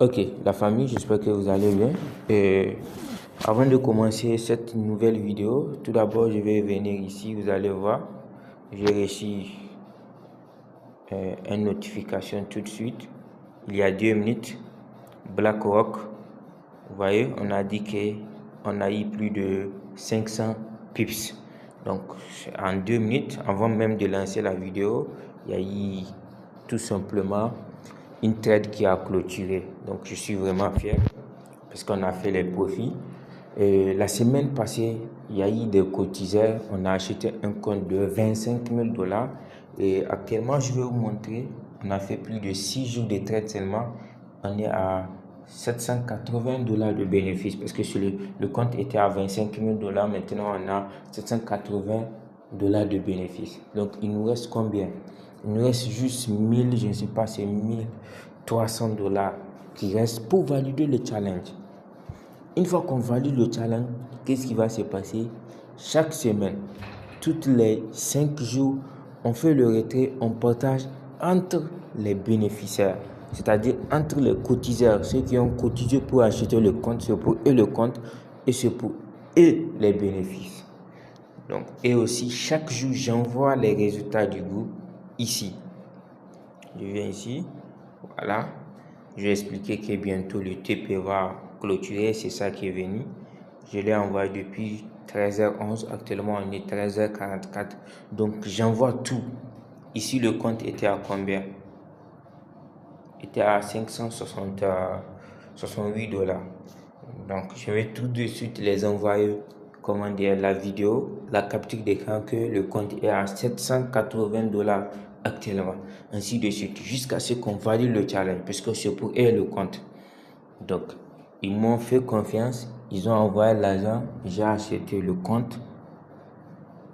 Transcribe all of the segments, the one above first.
Ok, la famille, j'espère que vous allez bien. Et avant de commencer cette nouvelle vidéo, tout d'abord, je vais venir ici, vous allez voir, j'ai reçu une notification tout de suite, il y a 2 minutes, BlackRock, vous voyez, on a dit qu'on a eu plus de 500 pips. Donc, en 2 minutes, avant même de lancer la vidéo, il y a eu tout simplement une trade qui a clôturé. Donc, je suis vraiment fier parce qu'on a fait les profits. Et la semaine passée, il y a eu des cotiseurs. On a acheté un compte de 25 000 $. Et actuellement, je vais vous montrer. On a fait plus de 6 jours de trade seulement. On est à 780 $ de bénéfices parce que sur le compte était à 25 000 $. Maintenant, on a 780 $ de bénéfices. Donc, il nous reste combien? Il nous reste juste 1000, je ne sais pas, c'est 1300 $ qui restent pour valider le challenge. Une fois qu'on valide le challenge, qu'est-ce qui va se passer? Chaque semaine, toutes les 5 jours, on fait le retrait, on partage entre les bénéficiaires, c'est-à-dire entre les cotiseurs, ceux qui ont cotisé pour acheter le compte, c'est pour eux le compte et c'est pour eux les bénéfices. Donc, et aussi, chaque jour, j'envoie les résultats du groupe ici. Je viens ici, voilà. Je vais expliquer que bientôt le TP va clôturer, c'est ça qui est venu. Je l'ai envoyé depuis 13h11, actuellement on est 13h44. Donc j'envoie tout. Ici le compte était à combien? Il était à 568 $. Donc je vais tout de suite les envoyer, comment dire, la vidéo, la capture d'écran que le compte est à 780 $ actuellement. Ainsi de suite, jusqu'à ce qu'on valide le challenge, puisque c'est pour eux le compte. Donc, ils m'ont fait confiance, ils ont envoyé l'argent, j'ai acheté le compte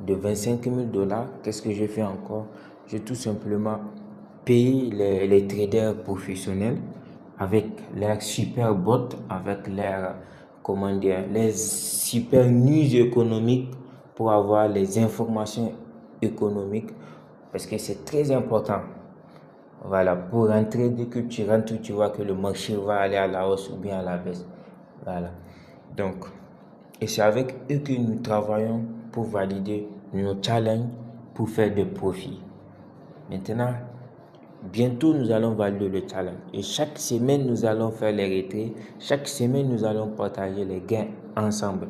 de 25 000 $. Qu'est-ce que j'ai fait encore? J'ai tout simplement payé les traders professionnels avec leurs super bots, avec leurs, comment dire, les super news économiques pour avoir les informations économiques parce que c'est très important. Voilà, pour rentrer, dès que tu rentres, tu vois que le marché va aller à la hausse ou bien à la baisse. Voilà. Donc, et c'est avec eux que nous travaillons pour valider nos challenges, pour faire des profits. Maintenant, bientôt nous allons valider le challenge. Et chaque semaine, nous allons faire les retraits. Chaque semaine, nous allons partager les gains ensemble.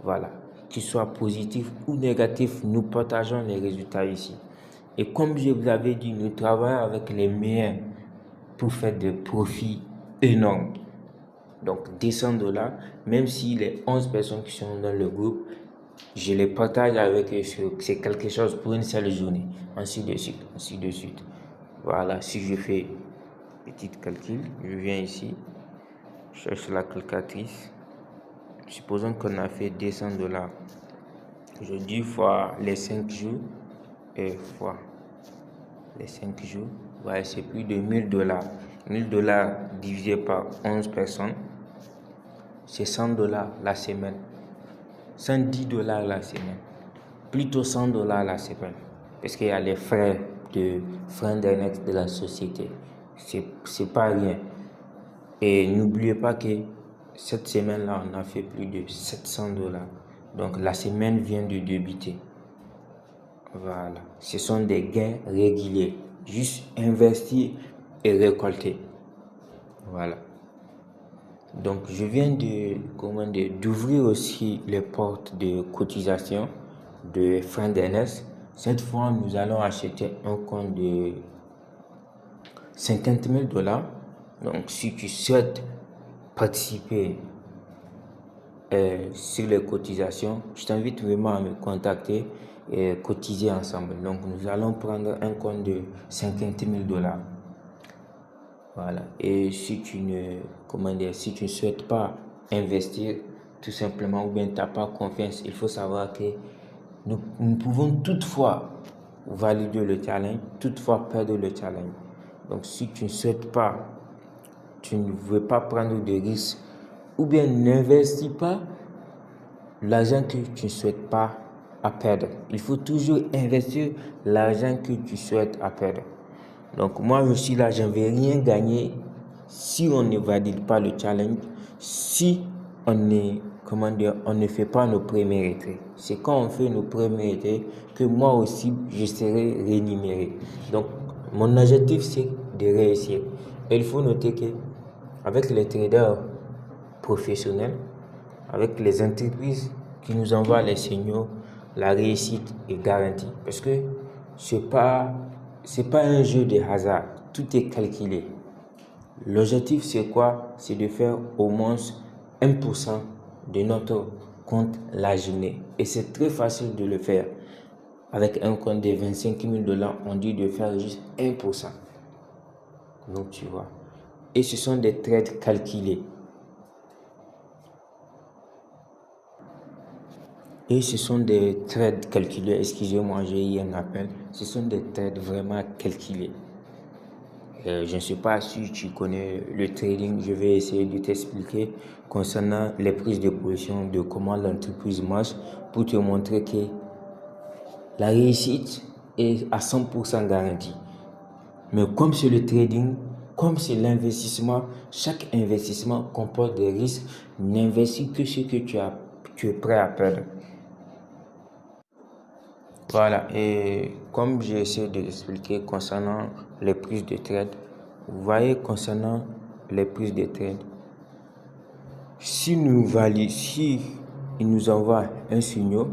Voilà. Qu'ils soient positifs ou négatifs, nous partageons les résultats ici. Et comme je vous l'avais dit, nous travaillons avec les meilleurs pour faire des profits énormes. Donc 200 $, même si les 11 personnes qui sont dans le groupe, je les partage avec eux, c'est quelque chose pour une seule journée. Ainsi de suite, ainsi de suite. Voilà, si je fais petit calcul, je viens ici, je cherche la calculatrice. Supposons qu'on a fait 200 $. Je dis fois les 5 jours et fois les 5 jours, ouais, c'est plus de 1000 $. 1000 $ divisé par 11 personnes, c'est 100 $ la semaine. 110 $ la semaine. Plutôt 100 $ la semaine. Parce qu'il y a les frais d'index de la société. C'est pas rien. Et n'oubliez pas que cette semaine-là, on a fait plus de 700 $. Donc la semaine vient de débuter. Voilà, ce sont des gains réguliers, juste investir et récolter. Voilà. Donc je viens d'ouvrir aussi les portes de cotisation de fin d'année. Cette fois, nous allons acheter un compte de 50 000 $. Donc si tu souhaites participer sur les cotisations, je t'invite vraiment à me contacter et cotiser ensemble. Donc nous allons prendre un compte de 50 000 $. Voilà. Et si tu ne souhaites pas investir tout simplement ou bien tu n'as pas confiance, il faut savoir que nous pouvons toutefois valider le challenge, toutefois perdre le challenge. Donc si tu ne souhaites pas, tu ne veux pas prendre de risques ou bien n'investis pas l'argent que tu ne souhaites pas à perdre. Il faut toujours investir l'argent que tu souhaites à perdre. Donc moi je suis là, je ne vais rien gagner si on ne valide pas le challenge, si on ne, on ne fait pas nos premiers retraits. C'est quand on fait nos premiers retraits que moi aussi, je serai rémunéré. Donc, mon objectif, c'est de réussir. Et il faut noter que avec les traders professionnels, avec les entreprises qui nous envoient les signaux, la réussite est garantie. Parce que c'est pas un jeu de hasard. Tout est calculé. L'objectif, c'est quoi? C'est de faire au moins 1% de notre compte la journée. Et c'est très facile de le faire. Avec un compte de 25 000 $, on dit de faire juste 1%. Donc, tu vois. Et ce sont des trades calculés. Et ce sont des trades calculés. Excusez-moi, j'ai eu un appel. Ce sont des trades vraiment calculés. Je ne sais pas si tu connais le trading. Je vais essayer de t'expliquer concernant les prises de position, de comment l'entreprise marche, pour te montrer que la réussite est à 100% garantie. Mais comme c'est le trading, comme c'est l'investissement, chaque investissement comporte des risques. N'investis que ce que tu es prêt à perdre. Voilà, et comme j'ai essayé de l'expliquer concernant les prises de trade, vous voyez, concernant les prises de trade, si il nous envoie un signal,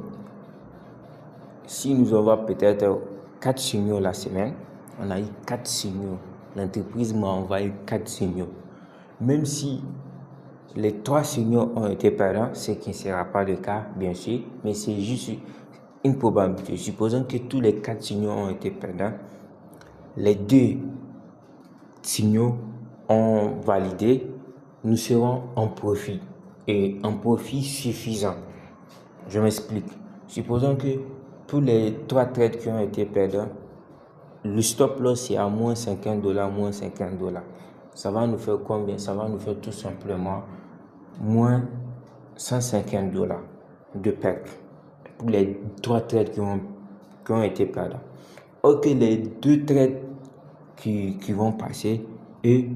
s'il nous envoie peut-être 4 signaux la semaine, on a eu 4 signaux. L'entreprise m'a envoyé 4 signaux. Même si les 3 signaux ont été perdants, ce qui ne sera pas le cas, bien sûr, mais c'est juste une probabilité. Supposons que tous les 4 signaux ont été perdants, les 2 signaux ont validé, nous serons en profit et en profit suffisant. Je m'explique. Supposons que pour les 3 trades qui ont été perdants, le stop loss est à moins 50 $, moins 50 $. Ça va nous faire combien? Ça va nous faire tout simplement moins 150 $ de perte pour les 3 trades qui ont été perdants. Ok, les 2 trades qui vont passer et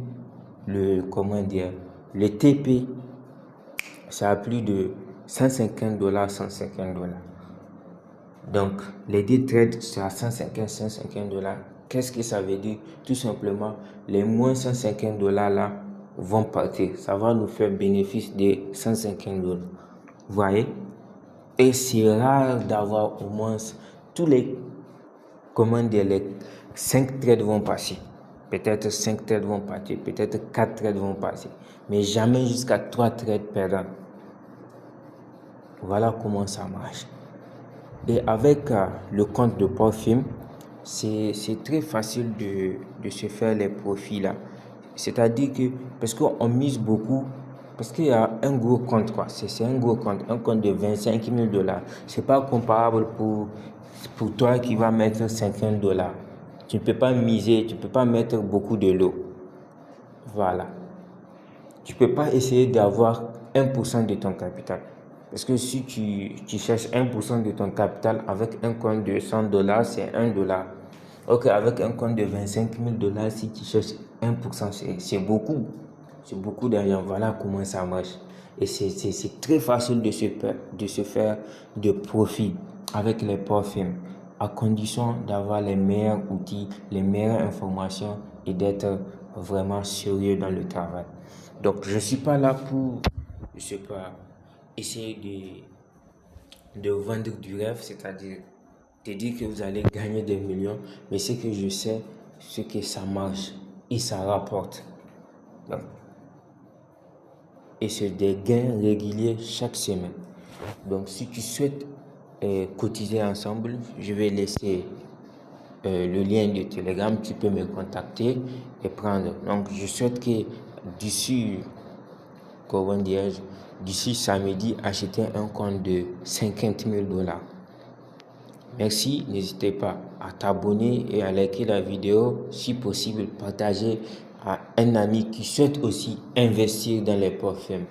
le TP, ça a plus de 150 $, 150 $. Donc, les 2 trades, c'est à 150 $. Qu'est-ce que ça veut dire? Tout simplement, les moins 150 $ là vont partir. Ça va nous faire bénéfice de 150 $. Vous voyez? Et c'est rare d'avoir au moins tous les, les 5 trades vont passer. Peut-être 5 trades vont partir, peut-être 4 trades vont passer. Mais jamais jusqu'à 3 trades perdants. Voilà comment ça marche. Et avec le compte de Porfim, c'est très facile de se faire les profits là. C'est-à-dire que, parce qu'on mise beaucoup, parce qu'il y a un gros compte quoi, c'est un gros compte, un compte de 25 000 $. C'est pas comparable pour toi qui va mettre 50 $. Tu ne peux pas miser, tu ne peux pas mettre beaucoup de lot. Voilà. Tu ne peux pas essayer d'avoir 1% de ton capital. Parce que si tu cherches 1% de ton capital avec un compte de 100 $, c'est 1 $. Ok, avec un compte de 25 000 $, si tu cherches 1%, c'est beaucoup. C'est beaucoup d'argent. Voilà comment ça marche. Et c'est très facile de se faire de profit avec les Porfim, à condition d'avoir les meilleurs outils, les meilleures informations et d'être vraiment sérieux dans le travail. Donc, je ne suis pas là pour, je sais pas, essayer de vendre du rêve, c'est-à-dire te dire que vous allez gagner des millions, mais ce que je sais, c'est que ça marche et ça rapporte. Donc, et c'est des gains réguliers chaque semaine. Donc, si tu souhaites cotiser ensemble, je vais laisser le lien de Telegram. Tu peux me contacter et prendre. Donc, je souhaite que d'ici samedi, acheter un compte de 50 000 $. Merci, n'hésitez pas à t'abonner et à liker la vidéo. Si possible, partager à un ami qui souhaite aussi investir dans les Porfim.